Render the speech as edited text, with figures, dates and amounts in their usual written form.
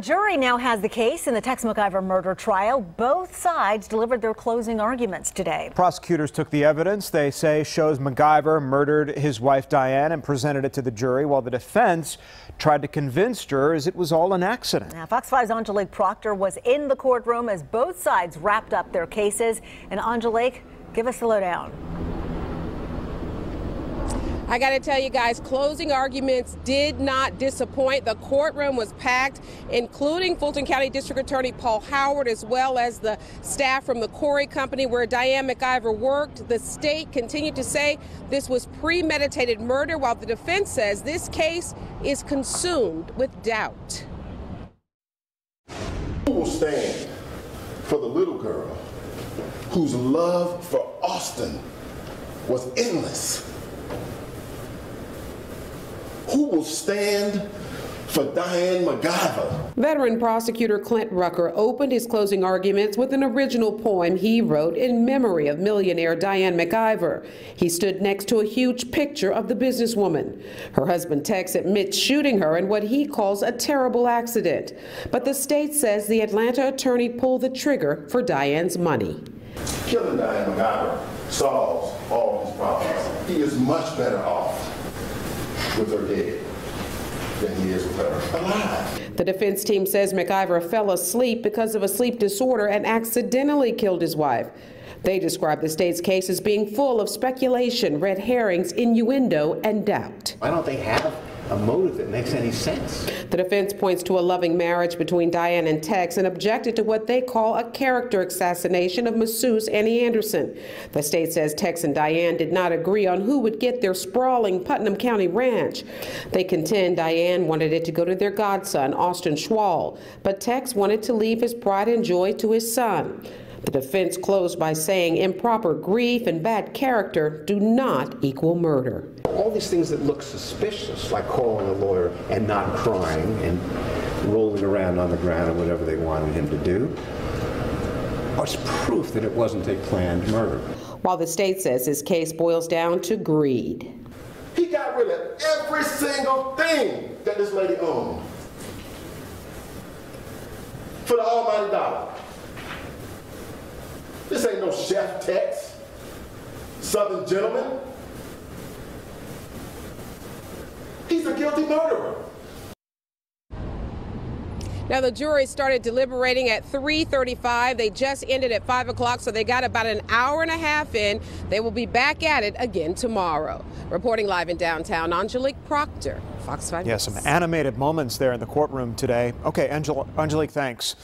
Jury now has the case in the Tex McIver murder trial. Both sides delivered their closing arguments today. Prosecutors took the evidence they say shows McIver murdered his wife Diane and presented it to the jury, while the defense tried to convince jurors it was all an accident. Now, Fox 5's Angelique Proctor was in the courtroom as both sides wrapped up their cases. And Angelique, give us the lowdown. I got to tell you guys, closing arguments did not disappoint. The courtroom was packed, including Fulton County District Attorney Paul Howard, as well as the staff from the Corey Company where Diane McIver worked. The state continued to say this was premeditated murder, while the defense says this case is consumed with doubt. Who will stand for the little girl whose love for Austin was endless? Who will stand for Diane McIver? Veteran prosecutor Clint Rucker opened his closing arguments with an original poem he wrote in memory of millionaire Diane McIver. He stood next to a huge picture of the businesswoman. Her husband Tex admits shooting her in what he calls a terrible accident. But the state says the Atlanta attorney pulled the trigger for Diane's money. Killing Diane McIver solves all his problems. He is much better off with her dead than he is with her alive. The defense team says McIver fell asleep because of a sleep disorder and accidentally killed his wife. They describe the state's case as being full of speculation, red herrings, innuendo, and doubt. Why don't they have a motive that makes any sense? The defense points to a loving marriage between Diane and Tex and objected to what they call a character assassination of masseuse Annie Anderson. The state says Tex and Diane did not agree on who would get their sprawling Putnam County ranch. They contend Diane wanted it to go to their godson, Austin Schwall, but Tex wanted to leave his pride and joy to his son. The defense closed by saying improper grief and bad character do not equal murder. All these things that look suspicious, like calling a lawyer and not crying and rolling around on the ground or whatever they wanted him to do, are proof that it wasn't a planned murder. While the state says his case boils down to greed. He got rid of every single thing that this lady owned for the almighty dollar. This ain't no Chef Tex, Southern gentleman. He's a guilty murderer. Now, the jury started deliberating at 3:35. They just ended at 5 o'clock, so they got about an hour and a half in. They will be back at it again tomorrow. Reporting live in downtown, Angelique Proctor, Fox 5 News. Yeah, some animated moments there in the courtroom today. Okay, Angelique, thanks.